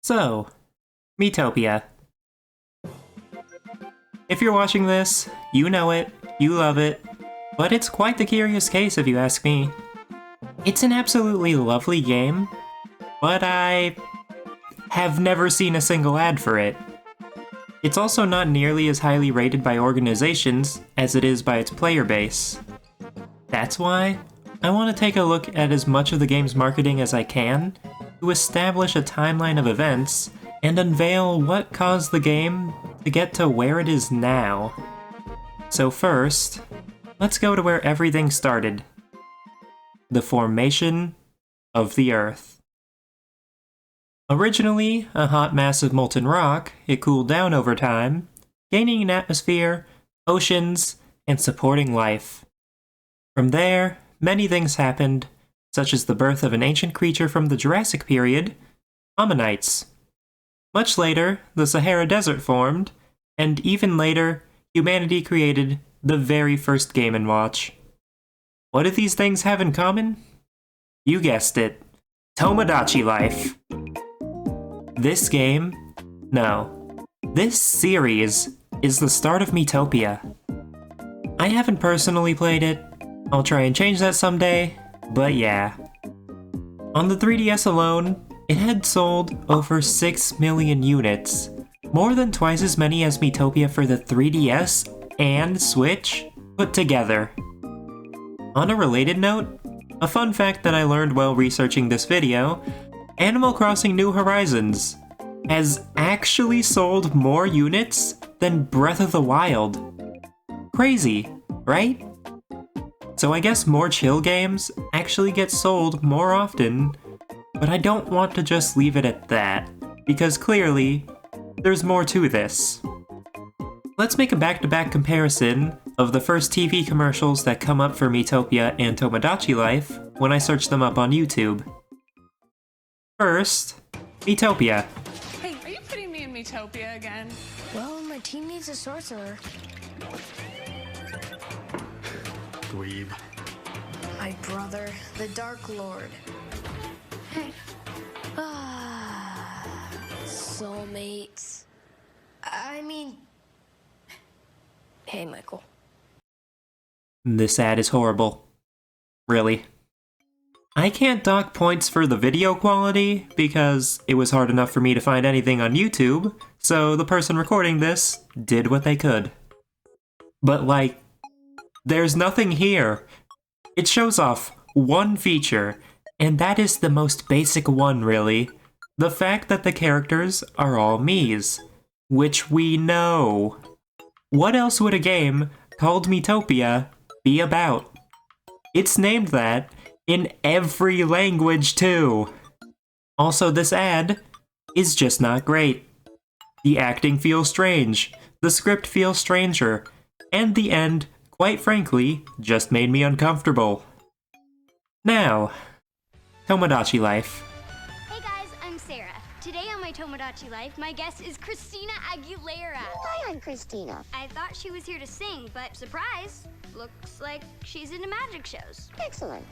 So, Miitopia. If you're watching this, you know it, you love it, but it's quite the curious case if you ask me. It's an absolutely lovely game, but I have never seen a single ad for it. It's also not nearly as highly rated by organizations as it is by its player base. That's why I want to take a look at as much of the game's marketing as I can to establish a timeline of events and unveil what caused the game to get to where it is now. So first, let's go to where everything started. The formation of the Earth. Originally a hot mass of molten rock, it cooled down over time, gaining an atmosphere, oceans, and supporting life. From there, many things happened, such as the birth of an ancient creature from the Jurassic period, Ammonites. Much later, the Sahara Desert formed, and even later, humanity created the very first Game & Watch. What do these things have in common? You guessed it, Tomodachi Life. This game, no, this series is the start of Miitopia. I haven't personally played it, I'll try and change that someday, but yeah. On the 3DS alone, it had sold over 6 million units, more than twice as many as Miitopia for the 3DS and Switch put together. On a related note, a fun fact that I learned while researching this video, Animal Crossing New Horizons has actually sold more units than Breath of the Wild. Crazy, right? So I guess more chill games actually get sold more often, but I don't want to just leave it at that, because clearly, there's more to this. Let's make a back-to-back comparison of the first TV commercials that come up for Miitopia and Tomodachi Life when I search them up on YouTube. First, Miitopia. Hey, are you putting me in Miitopia again? Well, my team needs a sorcerer. Dweeb. My brother, the Dark Lord. Hey. Soulmates. Hey, Michael. This ad is horrible. Really. I can't dock points for the video quality because it was hard enough for me to find anything on YouTube, so the person recording this did what they could. But there's nothing here. It shows off one feature, and that is the most basic one, really. The fact that the characters are all Miis, which we know. What else would a game called Miitopia be about? It's named that in every language, too. Also, this ad is just not great. The acting feels strange, the script feels stranger, and the end, quite frankly, just made me uncomfortable. Now, Tomodachi Life. Hey guys, I'm Sarah. Today on my Tomodachi Life, my guest is Christina Aguilera. Hi, I'm Christina. I thought she was here to sing, but surprise, looks like she's into magic shows. Excellent.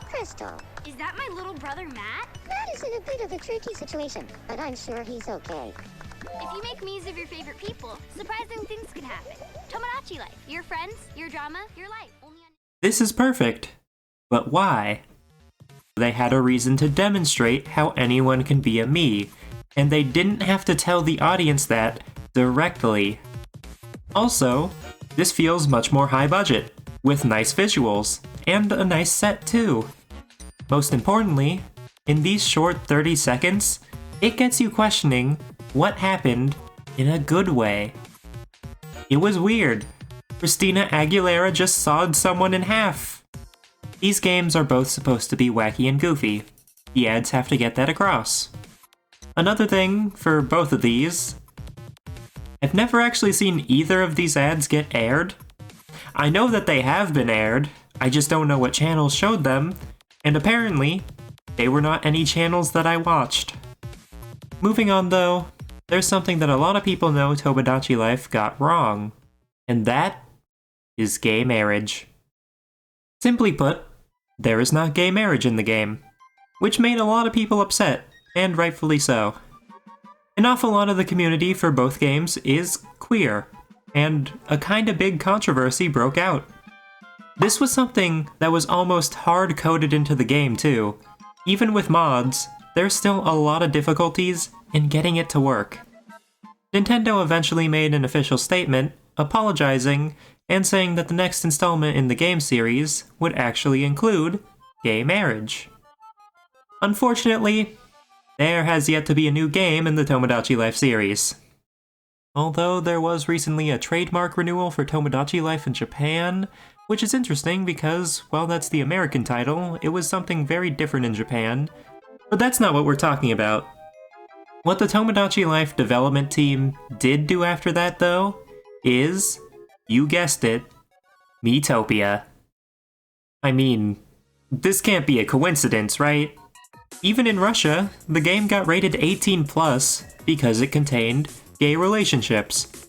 Crystal, Is that my little brother Matt? Matt is in a bit of a tricky situation, but I'm sure he's okay. If you make Miis of your favorite people, surprising things can happen. Tomodachi Life, your friends, your drama, your life. Only on... This is perfect. But why? They had a reason to demonstrate how anyone can be a Mii, and they didn't have to tell the audience that directly. Also, this feels much more high budget, with nice visuals, and a nice set too. Most importantly, in these short 30 seconds, it gets you questioning what happened in a good way. It was weird. Christina Aguilera just sawed someone in half. These games are both supposed to be wacky and goofy. The ads have to get that across. Another thing for both of these, I've never actually seen either of these ads get aired. I know that they have been aired, I just don't know what channels showed them, and apparently, they were not any channels that I watched. Moving on though, there's something that a lot of people know Tomodachi Life got wrong, and that is gay marriage. Simply put, there is not gay marriage in the game, which made a lot of people upset, and rightfully so. An awful lot of the community for both games is queer, and a kinda big controversy broke out. This was something that was almost hard-coded into the game too. Even with mods, there's still a lot of difficulties in getting it to work. Nintendo eventually made an official statement, apologizing and saying that the next installment in the game series would actually include gay marriage. Unfortunately, there has yet to be a new game in the Tomodachi Life series. Although there was recently a trademark renewal for Tomodachi Life in Japan, which is interesting because, while that's the American title, it was something very different in Japan. But that's not what we're talking about. What the Tomodachi Life development team did do after that, though, is, you guessed it, Miitopia. I mean, this can't be a coincidence, right? Even in Russia, the game got rated 18+ because it contained gay relationships.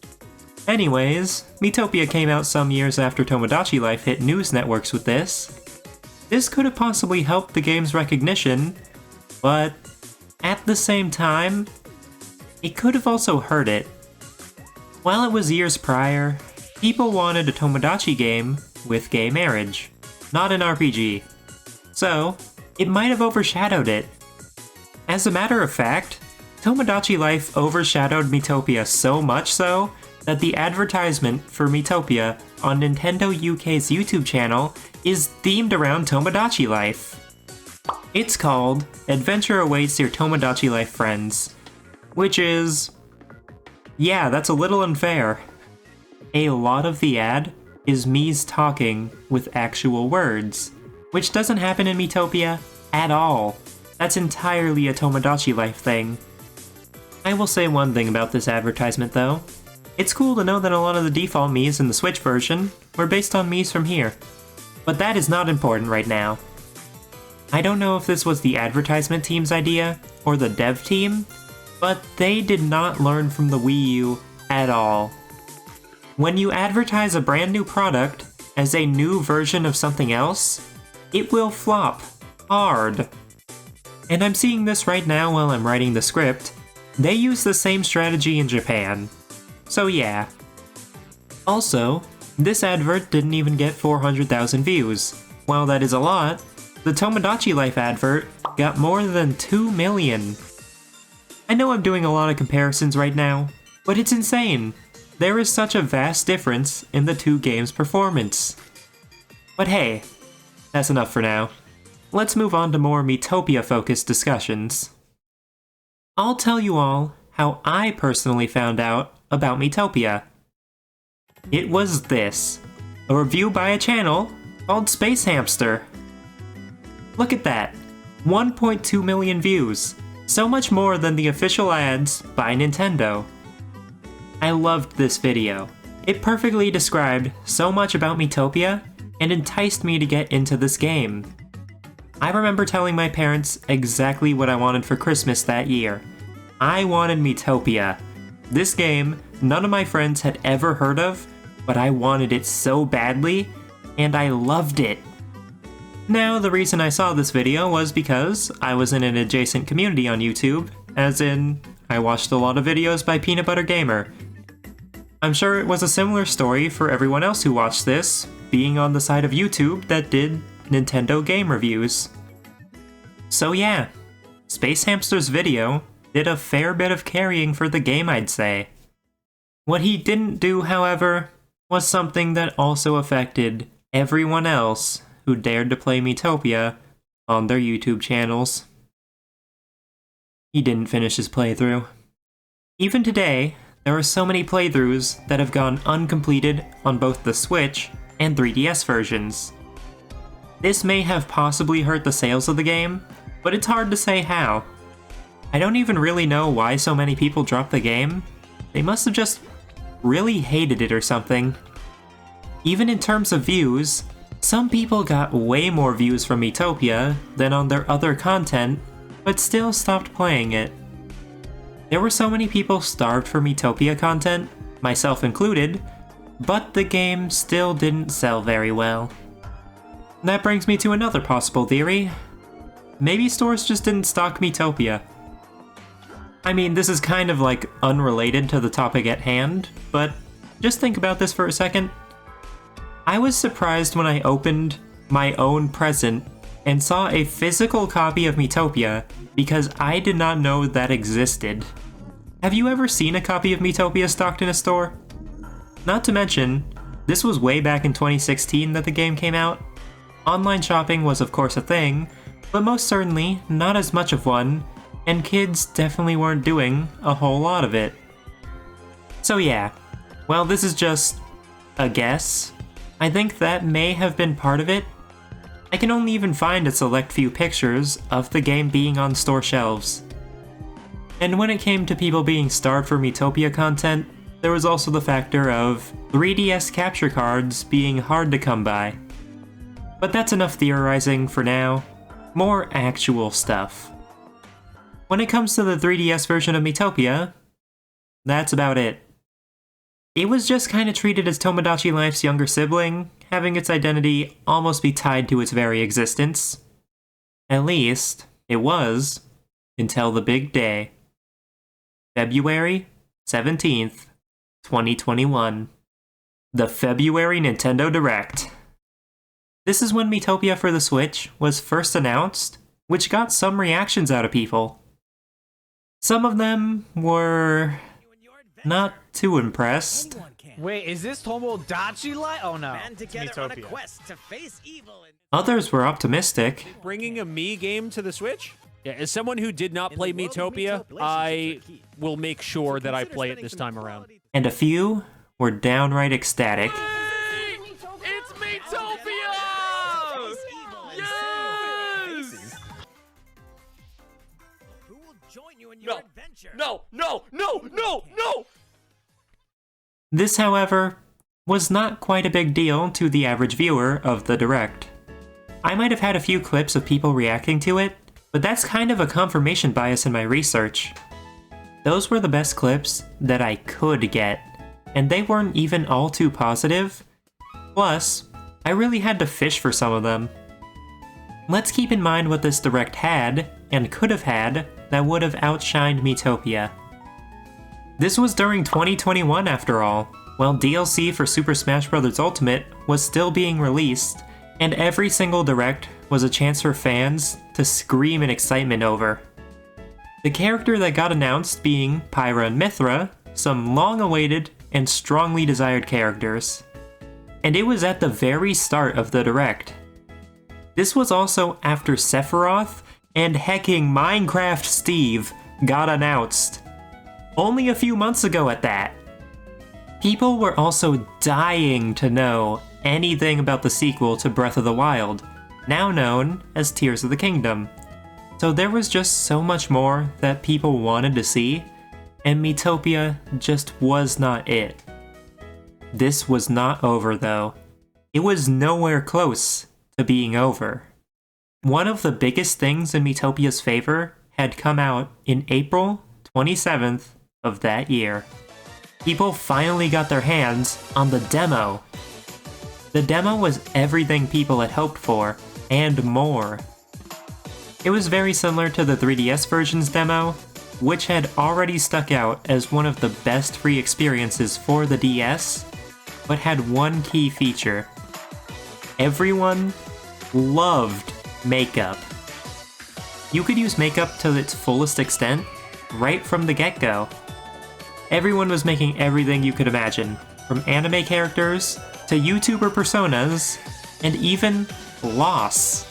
Anyways, Miitopia came out some years after Tomodachi Life hit news networks with this. This could have possibly helped the game's recognition, but at the same time, it could have also hurt it. While it was years prior, people wanted a Tomodachi game with gay marriage, not an RPG. So, it might have overshadowed it. As a matter of fact, Tomodachi Life overshadowed Miitopia so much so that the advertisement for Miitopia on Nintendo UK's YouTube channel is themed around Tomodachi Life. It's called Adventure Awaits Your Tomodachi Life Friends, which is... yeah, that's a little unfair. A lot of the ad is Mii's talking with actual words, which doesn't happen in Miitopia at all. That's entirely a Tomodachi Life thing. I will say one thing about this advertisement though. It's cool to know that a lot of the default Miis in the Switch version were based on Miis from here. But that is not important right now. I don't know if this was the advertisement team's idea or the dev team, but they did not learn from the Wii U at all. When you advertise a brand new product as a new version of something else, it will flop hard. And I'm seeing this right now while I'm writing the script. They use the same strategy in Japan. So yeah. Also, this advert didn't even get 400,000 views. While that is a lot, the Tomodachi Life advert got more than 2 million. I know I'm doing a lot of comparisons right now, but it's insane. There is such a vast difference in the two games' performance. But hey, that's enough for now. Let's move on to more Miitopia-focused discussions. I'll tell you all how I personally found out about Miitopia. It was this, a review by a channel called Space Hamster. Look at that, 1.2 million views, so much more than the official ads by Nintendo. I loved this video. It perfectly described so much about Miitopia and enticed me to get into this game. I remember telling my parents exactly what I wanted for Christmas that year. I wanted Miitopia. This game, none of my friends had ever heard of, but I wanted it so badly, and I loved it. Now, the reason I saw this video was because I was in an adjacent community on YouTube, as in, I watched a lot of videos by Peanut Butter Gamer. I'm sure it was a similar story for everyone else who watched this, being on the side of YouTube that did Nintendo game reviews. So yeah, Space Hamster's video did a fair bit of carrying for the game, I'd say. What he didn't do, however, was something that also affected everyone else who dared to play Miitopia on their YouTube channels. He didn't finish his playthrough. Even today, there are so many playthroughs that have gone uncompleted on both the Switch and 3DS versions. This may have possibly hurt the sales of the game, but it's hard to say how. I don't even really know why so many people dropped the game. They must have just really hated it or something. Even in terms of views, some people got way more views from Miitopia than on their other content, but still stopped playing it. There were so many people starved for Miitopia content, myself included, but the game still didn't sell very well. That brings me to another possible theory. Maybe stores just didn't stock Miitopia. I mean, this is kind of like unrelated to the topic at hand, but just think about this for a second. I was surprised when I opened my own present and saw a physical copy of Miitopia because I did not know that existed. Have you ever seen a copy of Miitopia stocked in a store? Not to mention, this was way back in 2016 that the game came out. Online shopping was of course a thing, but most certainly not as much of one, and kids definitely weren't doing a whole lot of it. So yeah, well, this is just a guess. I think that may have been part of it. I can only even find a select few pictures of the game being on store shelves. And when it came to people being starved for Miitopia content, there was also the factor of 3DS capture cards being hard to come by. But that's enough theorizing for now. More actual stuff. When it comes to the 3DS version of Miitopia, that's about it. It was just kinda treated as Tomodachi Life's younger sibling, having its identity almost be tied to its very existence. At least, it was, until the big day. February 17th, 2021. The February Nintendo Direct. This is when Miitopia for the Switch was first announced, which got some reactions out of people. Some of them were not too impressed. Wait, is this Tomodachi Life? Oh no, it's Miitopia. Others were optimistic. Bringing a Mii game to the Switch? Yeah, as someone who did not play Miitopia, I will make sure that I play it this time around. And a few were downright ecstatic. It's Miitopia! Yes! Who will join you in your adventure? No! This, however, was not quite a big deal to the average viewer of the Direct. I might have had a few clips of people reacting to it, but that's kind of a confirmation bias in my research. Those were the best clips that I could get, and they weren't even all too positive. Plus, I really had to fish for some of them. Let's keep in mind what this Direct had, and could have had, that would have outshined Miitopia. This was during 2021 after all, while DLC for Super Smash Bros. Ultimate was still being released, and every single Direct was a chance for fans to scream in excitement over. The character that got announced being Pyra and Mithra, some long-awaited and strongly desired characters. And it was at the very start of the Direct. This was also after Sephiroth and hecking Minecraft Steve got announced. Only a few months ago at that. People were also dying to know anything about the sequel to Breath of the Wild, now known as Tears of the Kingdom. So there was just so much more that people wanted to see, and Miitopia just was not it. This was not over though. It was nowhere close to being over. One of the biggest things in Miitopia's favor had come out in April 27th of that year. People finally got their hands on the demo. The demo was everything people had hoped for, and more. It was very similar to the 3DS version's demo, which had already stuck out as one of the best free experiences for the DS, but had one key feature. Everyone loved makeup. You could use makeup to its fullest extent right from the get-go. Everyone was making everything you could imagine, from anime characters to YouTuber personas, and even loss.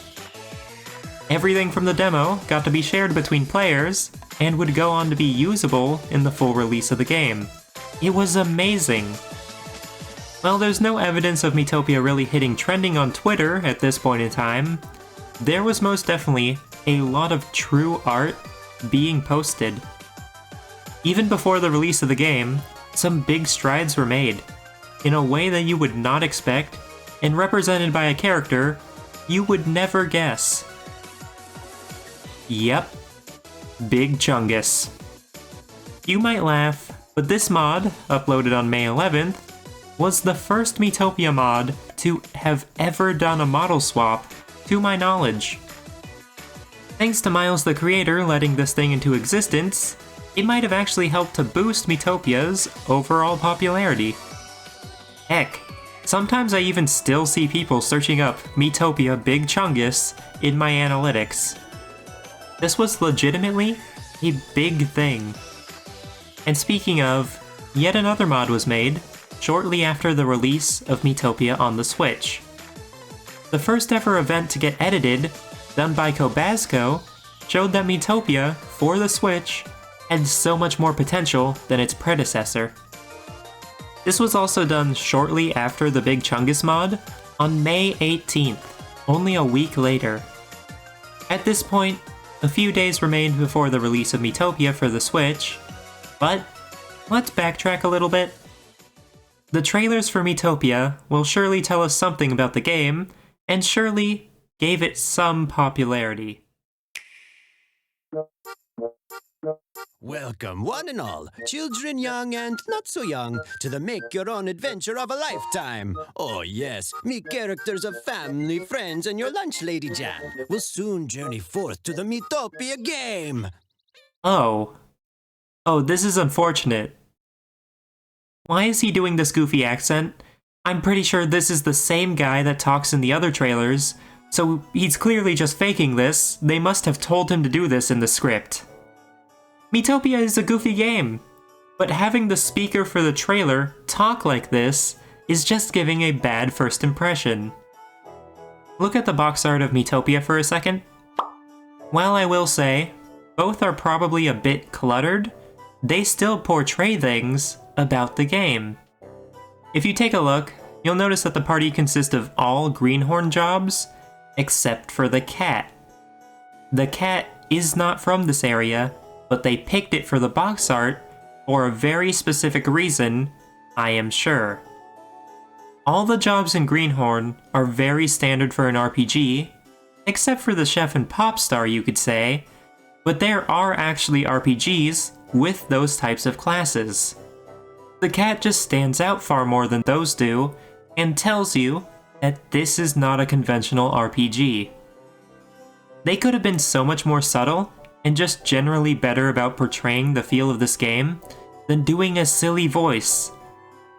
Everything from the demo got to be shared between players, and would go on to be usable in the full release of the game. It was amazing. While there's no evidence of Miitopia really hitting trending on Twitter at this point in time, there was most definitely a lot of true art being posted. Even before the release of the game, some big strides were made, in a way that you would not expect, and represented by a character you would never guess. Yep, Big Chungus. You might laugh, but this mod, uploaded on May 11th, was the first Miitopia mod to have ever done a model swap, to my knowledge. Thanks to Miles the creator letting this thing into existence, it might have actually helped to boost Miitopia's overall popularity. Heck, sometimes I even still see people searching up Miitopia Big Chungus in my analytics. This was legitimately a big thing. And speaking of, yet another mod was made shortly after the release of Miitopia on the Switch. The first ever event to get edited, done by Kobasco, showed that Miitopia, for the Switch, had so much more potential than its predecessor. This was also done shortly after the Big Chungus mod, on May 18th, only a week later. At this point, a few days remained before the release of Miitopia for the Switch, but let's backtrack a little bit. The trailers for Miitopia will surely tell us something about the game, and surely gave it some popularity. Welcome, one and all, children young and not so young, to the make-your-own adventure of a lifetime. Oh yes, me characters of family, friends, and your lunch lady Jan will soon journey forth to the Miitopia game. Oh, this is unfortunate. Why is he doing this goofy accent? I'm pretty sure this is the same guy that talks in the other trailers, so he's clearly just faking this. They must have told him to do this in the script. Miitopia is a goofy game, but having the speaker for the trailer talk like this is just giving a bad first impression. Look at the box art of Miitopia for a second. While I will say, both are probably a bit cluttered, they still portray things about the game. If you take a look, you'll notice that the party consists of all greenhorn jobs, except for the cat. The cat is not from this area, but they picked it for the box art for a very specific reason, I am sure. All the jobs in Greenhorn are very standard for an RPG, except for the chef and pop star, you could say, but there are actually RPGs with those types of classes. The cat just stands out far more than those do, and tells you that this is not a conventional RPG. They could have been so much more subtle, and just generally better about portraying the feel of this game than doing a silly voice.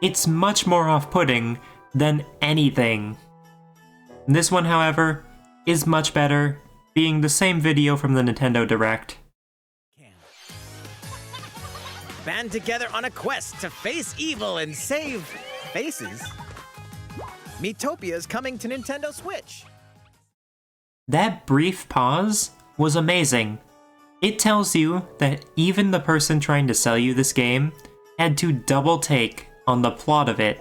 It's much more off-putting than anything. This one, however, is much better, being the same video from the Nintendo Direct. Band together on a quest to face evil and save faces. Miitopia is coming to Nintendo Switch. That brief pause was amazing. It tells you that even the person trying to sell you this game had to double take on the plot of it.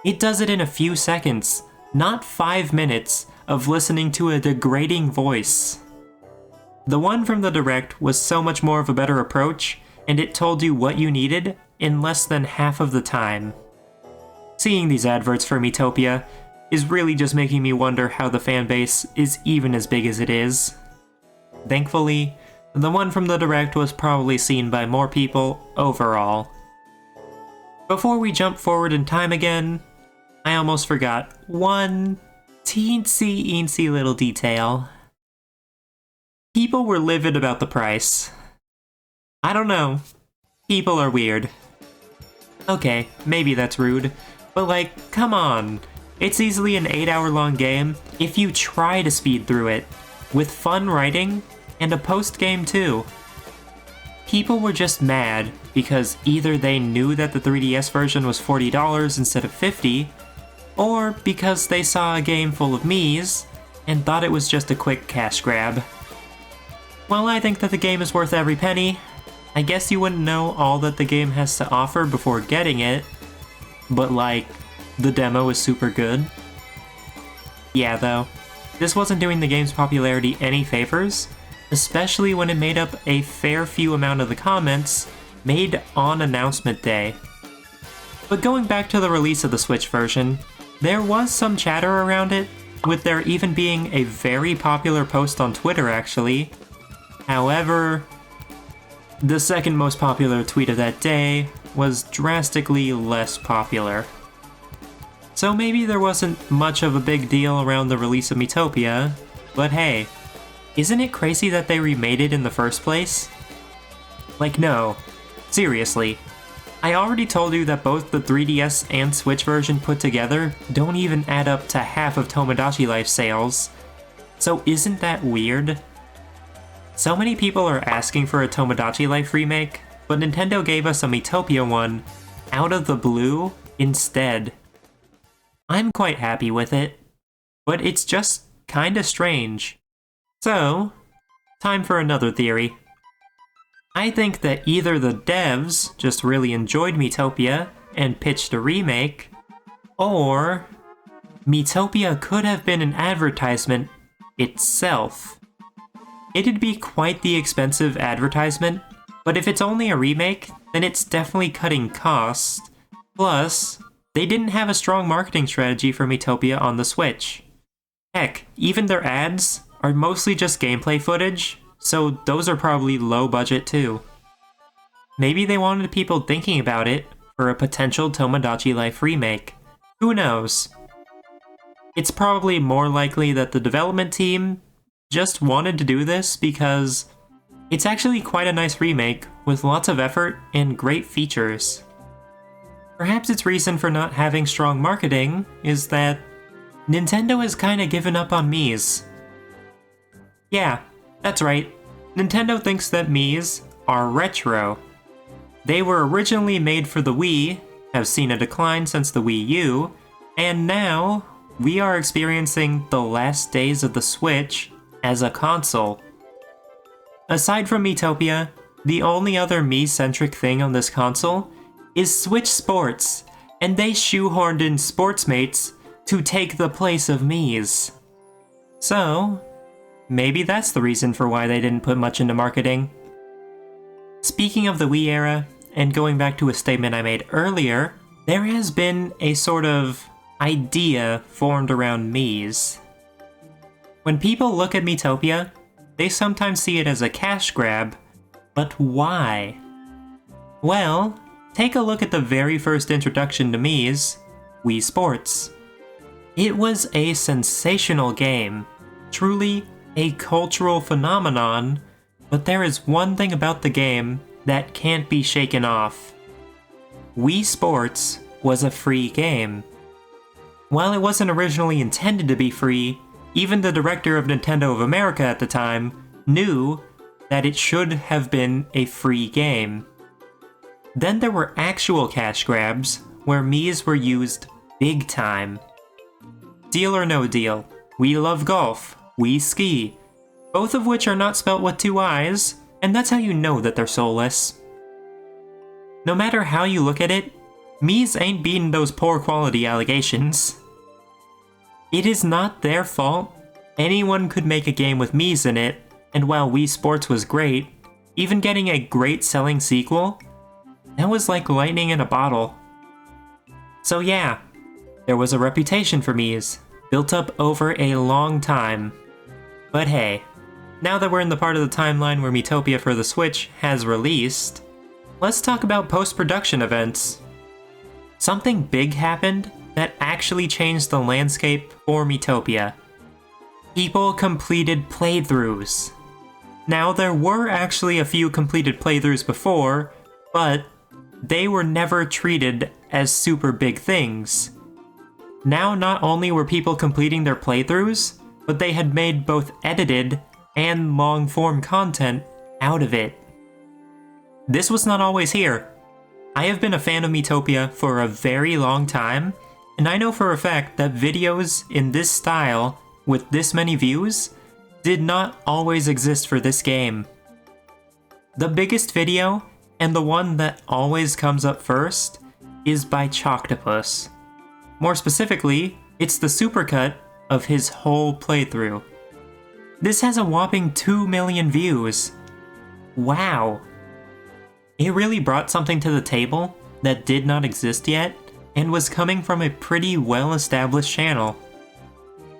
It does it in a few seconds, not 5 minutes of listening to a degrading voice. The one from the Direct was so much more of a better approach, and it told you what you needed in less than half of the time. Seeing these adverts for Miitopia is really just making me wonder how the fanbase is even as big as it is. Thankfully, the one from the Direct was probably seen by more people overall. Before we jump forward in time again, I almost forgot one teensy little detail. People were livid about the price. I don't know. People are weird. Okay, maybe that's rude, but like, come on. It's easily an 8-hour-long game if you try to speed through it, with fun writing and a post-game too. People were just mad because either they knew that the 3DS version was $40 instead of $50, or because they saw a game full of Miis and thought it was just a quick cash grab. While I think that the game is worth every penny, I guess you wouldn't know all that the game has to offer before getting it, but like, the demo is super good. Yeah though, this wasn't doing the game's popularity any favors, especially when it made up a fair few amount of the comments made on announcement day. But going back to the release of the Switch version, there was some chatter around it, with there even being a very popular post on Twitter actually. However, the second most popular tweet of that day was drastically less popular. So maybe there wasn't much of a big deal around the release of Miitopia, but hey, isn't it crazy that they remade it in the first place? Like no, seriously. I already told you that both the 3DS and Switch version put together don't even add up to half of Tomodachi Life sales. So isn't that weird? So many people are asking for a Tomodachi Life remake, but Nintendo gave us a Miitopia one out of the blue instead. I'm quite happy with it, but it's just kinda strange. So, time for another theory. I think that either the devs just really enjoyed Miitopia and pitched a remake, or Miitopia could have been an advertisement itself. It'd be quite the expensive advertisement, but if it's only a remake, then it's definitely cutting costs. Plus, they didn't have a strong marketing strategy for Miitopia on the Switch. Heck, even their ads are mostly just gameplay footage, so those are probably low budget too. Maybe they wanted people thinking about it for a potential Tomodachi Life remake. Who knows? It's probably more likely that the development team just wanted to do this because it's actually quite a nice remake with lots of effort and great features. Perhaps its reason for not having strong marketing is that Nintendo has kinda given up on Miis. Yeah, that's right. Nintendo thinks that Miis are retro. They were originally made for the Wii, have seen a decline since the Wii U, and now we are experiencing the last days of the Switch as a console. Aside from Miitopia, the only other Mii-centric thing on this console is Switch Sports, and they shoehorned in Sportsmates to take the place of Miis. So, maybe that's the reason for why they didn't put much into marketing. Speaking of the Wii era, and going back to a statement I made earlier, there has been a sort of idea formed around Miis. When people look at Miitopia, they sometimes see it as a cash grab, but why? Well, take a look at the very first introduction to Miis, Wii Sports. It was a sensational game, truly a cultural phenomenon, but there is one thing about the game that can't be shaken off. Wii Sports was a free game. While it wasn't originally intended to be free, even the director of Nintendo of America at the time knew that it should have been a free game. Then there were actual cash grabs, where Miis were used big time. Deal or No Deal, We Love Golf, We Ski, both of which are not spelt with two I's, and that's how you know that they're soulless. No matter how you look at it, Miis ain't beating those poor quality allegations. It is not their fault. Anyone could make a game with Miis in it, and while Wii Sports was great, even getting a great selling sequel, that was like lightning in a bottle. So yeah, there was a reputation for Miis, built up over a long time. But hey, now that we're in the part of the timeline where Miitopia for the Switch has released, let's talk about post-production events. Something big happened that actually changed the landscape for Miitopia. People completed playthroughs. Now, there were actually a few completed playthroughs before, but they were never treated as super big things. Now, not only were people completing their playthroughs, but they had made both edited and long-form content out of it. This was not always here. I have been a fan of Miitopia for a very long time, and I know for a fact that videos in this style, with this many views, did not always exist for this game. The biggest video, and the one that always comes up first, is by Choctopus. More specifically, it's the supercut of his whole playthrough. This has a whopping 2 million views. Wow. It really brought something to the table that did not exist yet, and was coming from a pretty well-established channel.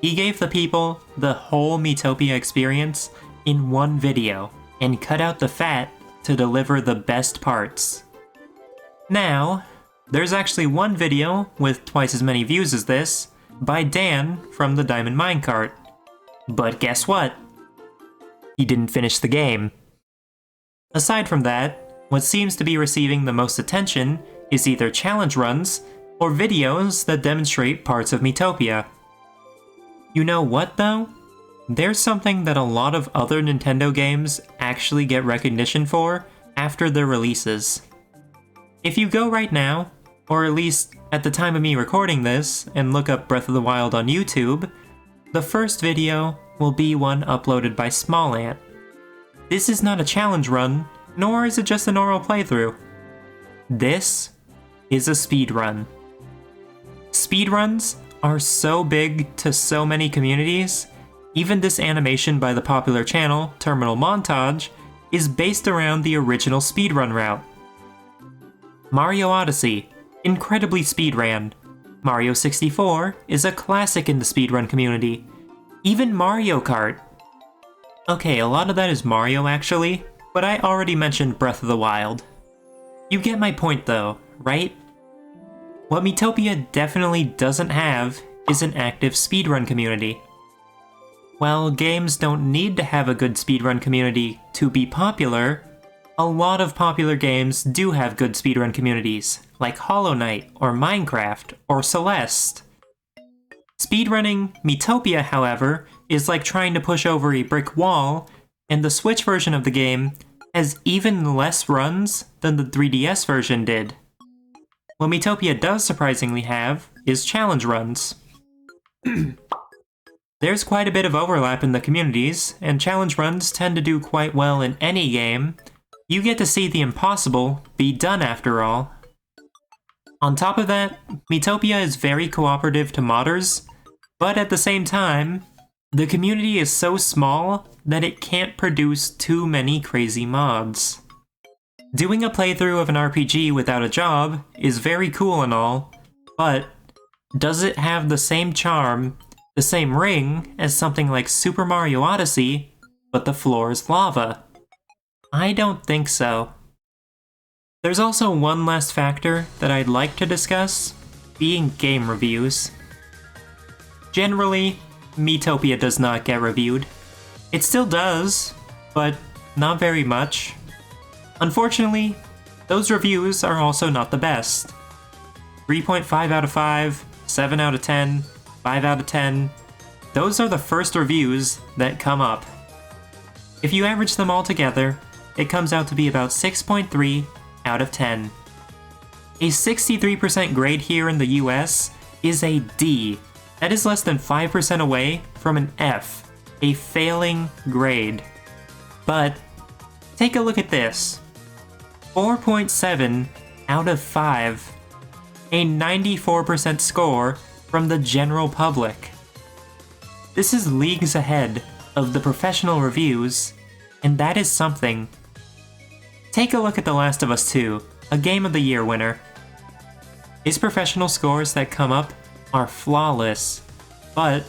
He gave the people the whole Miitopia experience in one video, and cut out the fat to deliver the best parts. Now, there's actually one video with twice as many views as this, by Dan from the Diamond Minecart. But guess what? He didn't finish the game. Aside from that, What seems to be receiving the most attention is either challenge runs or videos that demonstrate parts of Miitopia. You know what though? There's something that a lot of other Nintendo games actually get recognition for after their releases. If you go right now, or at least at the time of me recording this, and look up Breath of the Wild on YouTube, the first video will be one uploaded by Small Ant. This is not a challenge run, nor is it just a normal playthrough. This is a speedrun. Speedruns are so big to so many communities, even this animation by the popular channel, Terminal Montage, is based around the original speedrun route. Mario Odyssey, incredibly speedran. Mario 64 is a classic in the speedrun community. Even Mario Kart. Okay, a lot of that is Mario actually, but I already mentioned Breath of the Wild. You get my point though, right? What Miitopia definitely doesn't have is an active speedrun community. While games don't need to have a good speedrun community to be popular, a lot of popular games do have good speedrun communities, like Hollow Knight, or Minecraft, or Celeste. Speedrunning Miitopia, however, is like trying to push over a brick wall, and the Switch version of the game has even less runs than the 3DS version did. What Miitopia does surprisingly have is challenge runs. There's quite a bit of overlap in the communities, and challenge runs tend to do quite well in any game. You get to see the impossible be done after all. On top of that, Miitopia is very cooperative to modders, but at the same time, the community is so small that it can't produce too many crazy mods. Doing a playthrough of an RPG without a job is very cool and all, but does it have the same charm, the same ring as something like Super Mario Odyssey, but the floor is lava? I don't think so. There's also one last factor that I'd like to discuss, being game reviews. Generally, Miitopia does not get reviewed. It still does, but not very much. Unfortunately, those reviews are also not the best. 3.5 out of 5, 7 out of 10, 5 out of 10, those are the first reviews that come up. If you average them all together, it comes out to be about 6.3 out of 10. A 63% grade here in the US is a D. That is less than 5% away from an F, a failing grade. But take a look at this. 4.7 out of 5. A 94% score from the general public. This is leagues ahead of the professional reviews, and that is something. Take a look at The Last of Us 2, a Game of the Year winner. Its professional scores that come up are flawless, but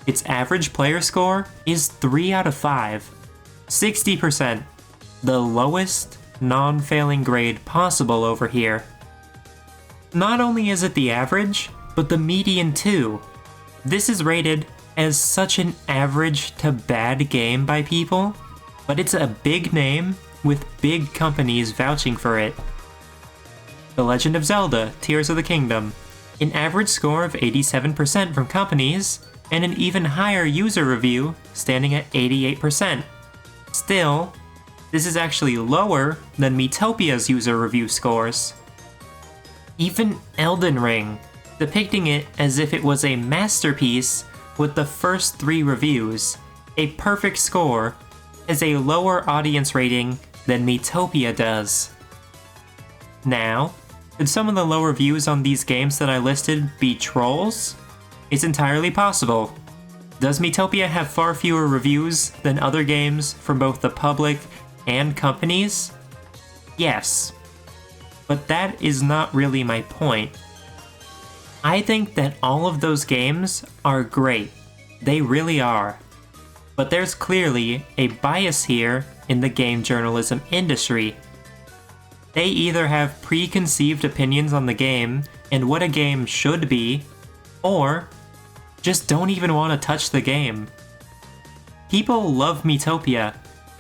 its average player score is 3 out of 5. 60%, the lowest non-failing grade possible over here. Not only is it the average, but the median too. This is rated as such an average to bad game by people, but it's a big name with big companies vouching for it. The Legend of Zelda, Tears of the Kingdom, an average score of 87% from companies, and an even higher user review standing at 88%. Still, this is actually lower than Miitopia's user review scores. Even Elden Ring, depicting it as if it was a masterpiece with the first 3 reviews, a perfect score, has a lower audience rating than Miitopia does. Now, could some of the low reviews on these games that I listed be trolls? It's entirely possible. Does Miitopia have far fewer reviews than other games from both the public and companies? Yes. But that is not really my point. I think that all of those games are great. They really are. But there's clearly a bias here in the game journalism industry. They either have preconceived opinions on the game and what a game should be, or just don't even want to touch the game. People love Miitopia,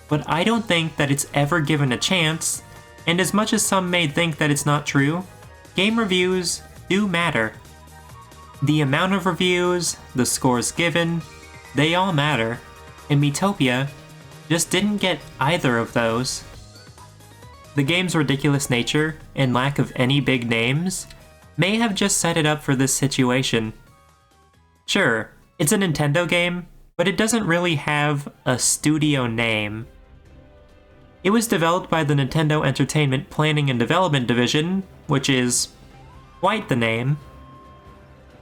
but I don't think that it's ever given a chance, And as much as some may think that it's not true, game reviews do matter. The amount of reviews, the scores given, they all matter, and Miitopia just didn't get either of those. The game's ridiculous nature and lack of any big names may have just set it up for this situation. Sure, it's a Nintendo game, but it doesn't really have a studio name. It was developed by the Nintendo Entertainment Planning and Development Division, which is quite the name.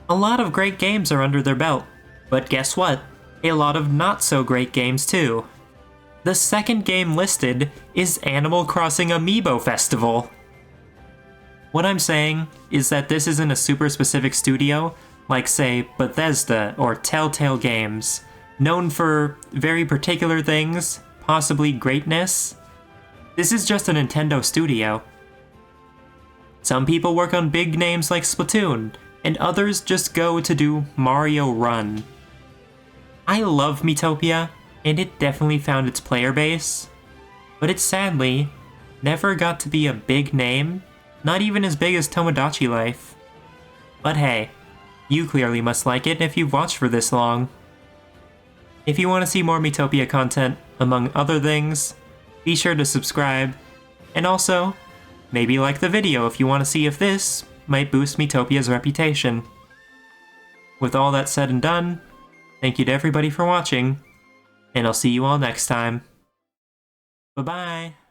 A lot of great games are under their belt, but guess what? A lot of not so great games too. The second game listed is Animal Crossing Amiibo Festival. What I'm saying is that this isn't a super specific studio, like say Bethesda or Telltale Games, known for very particular things, possibly greatness. This is just a Nintendo studio. Some people work on big names like Splatoon, and others just go to do Mario Run. I love Miitopia, and it definitely found its player base, but it sadly never got to be a big name, not even as big as Tomodachi Life. But hey, you clearly must like it if you've watched for this long. If you want to see more Miitopia content, among other things, be sure to subscribe, and also, maybe like the video if you want to see if this might boost Miitopia's reputation. With all that said and done, thank you to everybody for watching, and I'll see you all next time. Bye-bye!